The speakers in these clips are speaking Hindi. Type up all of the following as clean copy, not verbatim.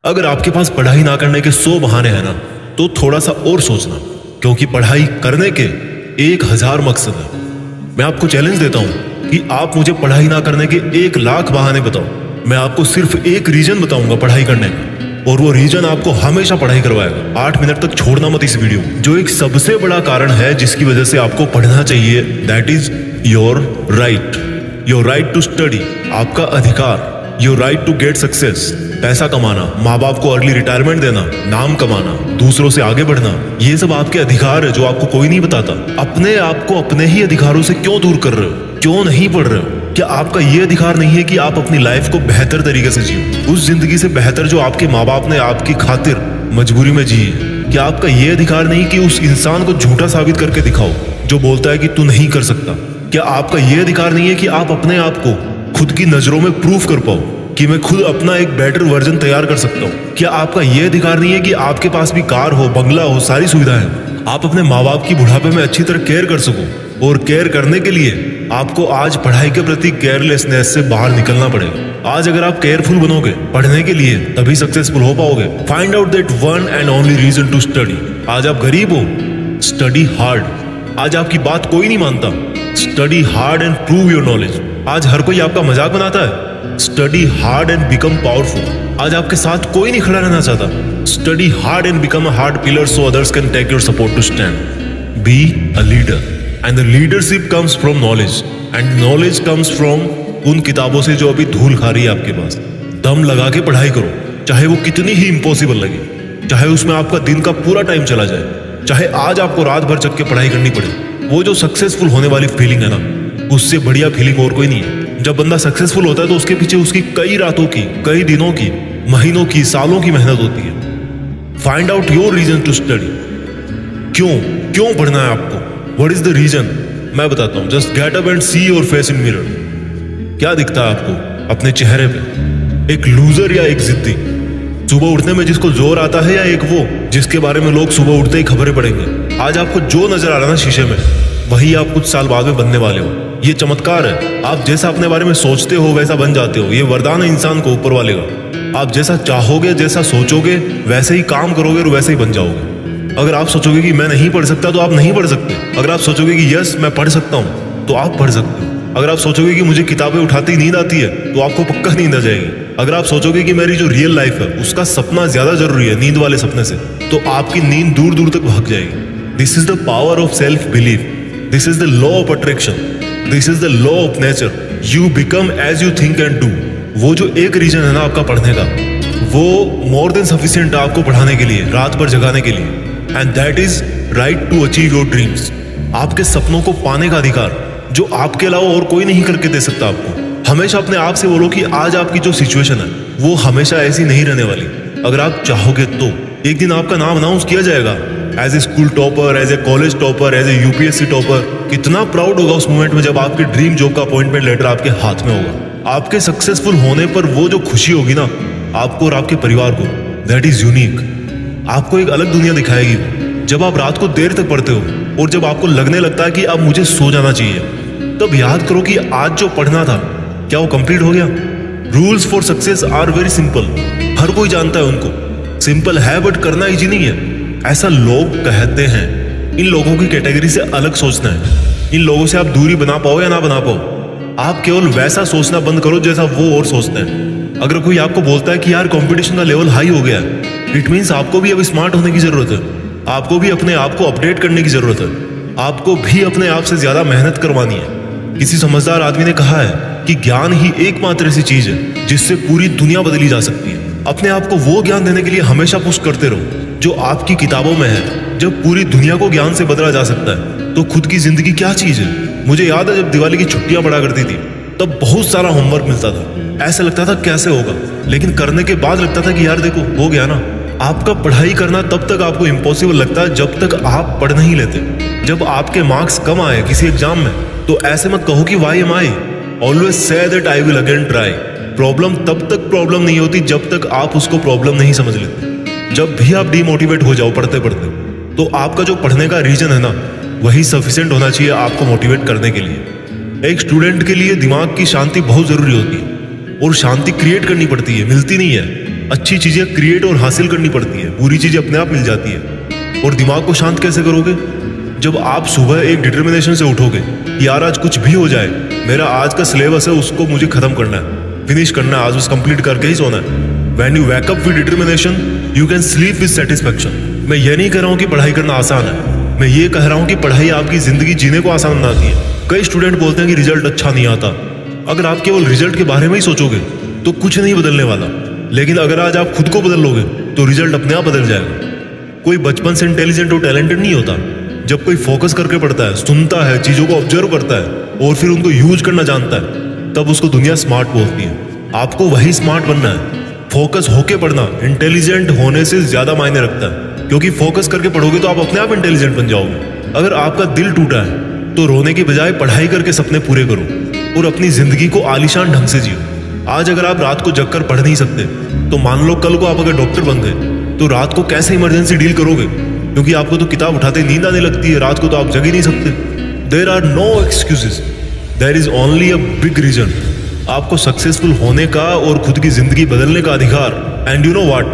अगर आपके पास पढ़ाई ना करने के 100 बहाने हैं ना, तो थोड़ा सा और सोचना, क्योंकि पढ़ाई करने के 1000 मकसद है। मैं आपको चैलेंज देता हूं कि आप मुझे पढ़ाई ना करने के 1 लाख बहाने बताओ। मैं आपको सिर्फ एक रीजन बताऊंगा पढ़ाई करने का, और वो रीजन आपको हमेशा पढ़ाई करवाएगा। 8 मिनट तक छोड़ना मत इस वीडियो को। जो एक सबसे बड़ा कारण है जिसकी वजह से आपको पढ़ना चाहिए, that is your right to study. आपका अधिकार, your right to get success. पैसा कमाना, माँ बाप को अर्ली रिटायरमेंट देना, नाम कमाना, दूसरों से आगे बढ़ना, ये सब आपके अधिकार है जो आपको कोई नहीं बताता। अपने आप को अपने ही अधिकारों से क्यों दूर कर रहे हो? क्यों नहीं पढ़ रहे हो? क्या आपका ये अधिकार नहीं है कि आप अपनी लाइफ को बेहतर तरीके से जियो, उस जिंदगी से बेहतर जो आपके माँ बाप ने आपकी खातिर मजबूरी में जी है? क्या आपका ये अधिकार नहीं कि उस इंसान को झूठा साबित करके दिखाओ जो बोलता है कि तू नहीं कर सकता? क्या आपका ये अधिकार नहीं है कि आप अपने आप को खुद की नजरों में प्रूफ कर पाओ कि मैं खुद अपना एक बेटर वर्जन तैयार कर सकता हूँ? क्या आपका यह अधिकार नहीं है कि आपके पास भी कार हो, बंगला हो, सारी सुविधाएं, आप अपने माँ बाप की बुढ़ापे में अच्छी तरह केयर कर सको? और केयर करने के लिए आपको आज पढ़ाई के प्रति केयरलेसनेस से बाहर निकलना पड़ेगा। आज अगर आप केयरफुल बनोगे पढ़ने के लिए, तभी सक्सेसफुल हो पाओगे। Find out that one and only reason to study. आज आप गरीब हो, स्टडी हार्ड। आज आपकी बात कोई नहीं मानता, study hard and prove your knowledge. आज हर कोई आपका मजाक बनाता है, study hard and become powerful. आज आपके साथ कोई नहीं खड़ा रहना चाहता, study hard and become a hard pillar so others can take your support to stand. Be a leader and the leadership comes from knowledge and knowledge comes from उन किताबों से जो अभी धूल खा रही है आपके पास। दम लगा के पढ़ाई करो, चाहे वो कितनी ही इम्पॉसिबल लगे, चाहे उसमें आपका दिन का पूरा टाइम चला जाए, चाहे आज आपको रात भर जग के पढ़ाई करनी पड़े। वो जो सक्सेसफुल होने वाली फीलिंग है ना, उससे बढ़िया फीलिंग और कोई नहीं है। जब बंदा सक्सेसफुल होता है तो उसके पीछे उसकी कई रातों की, कई दिनों की, महीनों की, सालों की मेहनत होती है। Find out your reason to study. क्यों पढ़ना है आपको? What is the reason? मैं बताता हूं। Just get up and see your face in mirror. क्या दिखता है आपको अपने चेहरे पे? एक लूजर या एक जिद्दी? सुबह उठने में जिसको जोर आता है, या एक वो जिसके बारे में लोग सुबह उठते ही खबरें पढ़ेंगे? आज आपको जो नजर आ रहा है ना शीशे में, वही आप कुछ साल बाद में बनने वाले हो। ये चमत्कार है। आप जैसा अपने बारे में सोचते हो वैसा बन जाते हो। ये वरदान है इंसान को ऊपर वाले का। आप जैसा चाहोगे, जैसा सोचोगे, वैसे ही काम करोगे और वैसे ही बन जाओगे। अगर आप सोचोगे कि मैं नहीं पढ़ सकता, तो आप नहीं पढ़ सकते। अगर आप सोचोगे कि यस मैं पढ़ सकता हूँ, तो आप पढ़ सकते हो। अगर आप सोचोगे कि मुझे किताबें उठाते ही नींद आती है, तो आपको पक्का नींद आ जाएगी। अगर आप सोचोगे कि मेरी जो रियल लाइफ है उसका सपना ज्यादा जरूरी है नींद वाले सपने से, तो आपकी नींद दूर दूर तक भाग जाएगी। This is the power of self belief. This is the law of attraction. This is the law of nature. You become as you think and do. वो जो एक रीजन है ना आपका पढ़ने का, वो मोर देन सफिशिएंट है आपको पढ़ाने के लिए, रात भर जगाने के लिए। And that is right to achieve your dreams. आपके सपनों को पाने का अधिकार जो आपके अलावा और कोई नहीं करके दे सकता आपको। हमेशा अपने आप से बोलो कि आज आपकी जो सिचुएशन है वो हमेशा ऐसी नहीं रहने वाली। अगर आप चाहोगे तो एक दिन आपका नाम अनाउंस किया जाएगा as a school topper, as a college topper, as a UPSC topper. कितना प्राउड होगा उस मोमेंट में जब आपके ड्रीम जॉब का अपॉइंटमेंट लेटर आपके हाथ में होगा। आपके सक्सेसफुल होने पर वो जो खुशी होगी ना आपको और आपके परिवार को, दैट इज यूनिक। आपको एक अलग दुनिया दिखाएगी वो। जब आप रात को देर तक पढ़ते हो और जब आपको लगने लगता है कि अब मुझे सो जाना चाहिए, तब याद करो कि आज जो पढ़ना था क्या वो कंप्लीट हो गया? Rules for success are very simple. हर कोई जानता है उनको। सिंपल है बट करना इजी नहीं है, ऐसा लोग कहते हैं। इन लोगों की कैटेगरी से अलग सोचना है। इन लोगों से आप दूरी बना पाओ या ना बना पाओ, आप केवल वैसा सोचना बंद करो जैसा वो और सोचते हैं। अगर कोई आपको बोलता है कि यार कंपटीशन का लेवल हाई हो गया है, इट मीन्स आपको भी अब स्मार्ट होने की जरूरत है। आपको भी अपने आप को अपडेट करने की जरूरत है। आपको भी अपने आप से ज्यादा मेहनत करवानी है। किसी समझदार आदमी ने कहा है कि ज्ञान ही एकमात्र ऐसी चीज है जिससे पूरी दुनिया बदली जा सकती है। अपने आप को वो ज्ञान देने के लिए हमेशा पुश करते रहो जो आपकी किताबों में है। जब पूरी दुनिया को ज्ञान से बदला जा सकता है, तो खुद की जिंदगी क्या चीज है? मुझे याद है जब दिवाली की छुट्टियां पड़ा करती थी, तब बहुत सारा होमवर्क मिलता था। ऐसा लगता था कैसे होगा, लेकिन करने के बाद लगता था कि यार देखो हो गया ना। आपका पढ़ाई करना तब तक आपको इम्पॉसिबल लगता है जब तक आप पढ़ नहीं लेते। जब आपके मार्क्स कम आए किसी एग्जाम में, तो ऐसे मत कहो कि why am I. Always say that I will again try. Problem तब तक प्रॉब्लम नहीं होती जब तक आप उसको प्रॉब्लम नहीं समझ लेते। जब भी आप डिमोटिवेट हो जाओ पढ़ते पढ़ते, तो आपका जो पढ़ने का रीजन है ना, वही सफिशिएंट होना चाहिए आपको मोटिवेट करने के लिए। एक स्टूडेंट के लिए दिमाग की शांति बहुत जरूरी होती है, और शांति क्रिएट करनी पड़ती है, मिलती नहीं है। अच्छी चीजें क्रिएट और हासिल करनी पड़ती है, बुरी चीजें अपने आप मिल जाती है। और दिमाग को शांत कैसे करोगे? जब आप सुबह एक डिटर्मिनेशन से उठोगे, यार आज कुछ भी हो जाए, मेरा आज का सिलेबस है उसको मुझे खत्म करना है, फिनिश करना है, आज उस कंप्लीट करके ही सोना है। When you wake up with determination, you can sleep with satisfaction। मैं ये नहीं कह रहा हूँ कि पढ़ाई करना आसान है, मैं ये कह रहा हूँ कि पढ़ाई आपकी जिंदगी जीने को आसान बनाती है। कई स्टूडेंट बोलते हैं कि रिजल्ट अच्छा नहीं आता। अगर आप केवल रिजल्ट के बारे में ही सोचोगे तो कुछ नहीं बदलने वाला, लेकिन अगर आज आप खुद को बदल लोगे तो रिजल्ट अपने आप बदल जाएगा। कोई बचपन से इंटेलिजेंट और टैलेंटेड नहीं होता। जब कोई फोकस करके पढ़ता है, सुनता है, चीजों को ऑब्जर्व करता है और फिर उनको यूज करना जानता है, तब उसको दुनिया स्मार्ट बोलती है। आपको वही स्मार्ट बनना है। फोकस होके पढ़ना इंटेलिजेंट होने से ज्यादा मायने रखता है, क्योंकि फोकस करके पढ़ोगे तो आप अपने आप इंटेलिजेंट बन जाओगे। अगर आपका दिल टूटा है तो रोने की बजाय पढ़ाई करके सपने पूरे करो और अपनी जिंदगी को आलीशान ढंग से जियो। आज अगर आप रात को जगकर पढ़ नहीं सकते तो मान लो कल को आप अगर डॉक्टर बन गए तो रात को कैसे इमरजेंसी डील करोगे? क्योंकि आपको तो किताब उठाते नींद आने लगती है, रात को तो आप जग ही नहीं सकते। There are no excuses, there is only a big reason. आपको सक्सेसफुल होने का और खुद की जिंदगी बदलने का अधिकार। And you know what,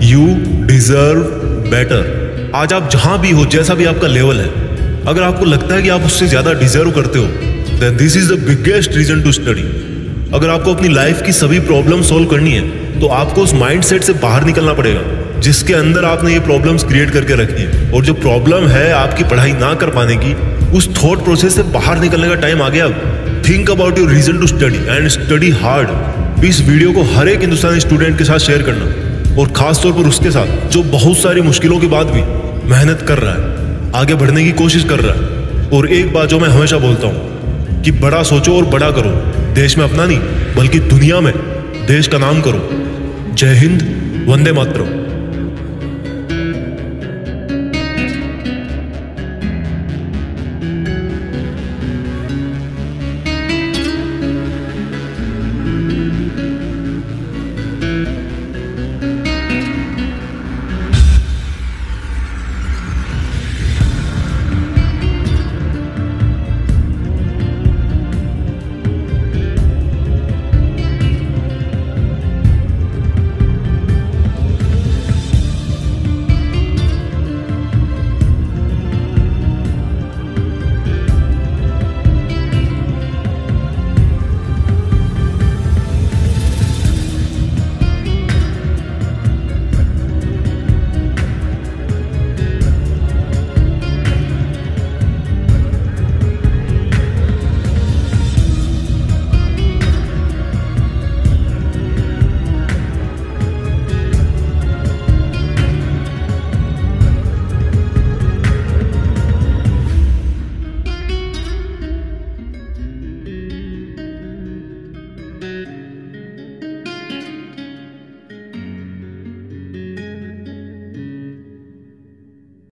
you deserve better. आज आप जहां भी हो, जैसा भी आपका लेवल है, अगर आपको लगता है कि आप उससे ज्यादा डिजर्व करते हो, then this is the biggest reason to study. अगर आपको अपनी लाइफ की सभी प्रॉब्लम सॉल्व करनी है तो आपको उस माइंडसेट से बाहर निकलना पड़ेगा जिसके अंदर आपने ये प्रॉब्लम्स क्रिएट करके रखी है। और जो प्रॉब्लम है आपकी पढ़ाई ना कर पाने की, उस थॉट प्रोसेस से बाहर निकलने का टाइम आ गया अब। Think about your reason to study and study hard. इस वीडियो को हर एक हिंदुस्तानी स्टूडेंट के साथ शेयर करना, और खास तौर पर उसके साथ जो बहुत सारी मुश्किलों के बाद भी मेहनत कर रहा है, आगे बढ़ने की कोशिश कर रहा है। और एक बात जो मैं हमेशा बोलता हूँ कि बड़ा सोचो और बड़ा करो। देश में अपना नहीं बल्कि दुनिया में देश का नाम करो। जय हिंद, वंदे मातरम।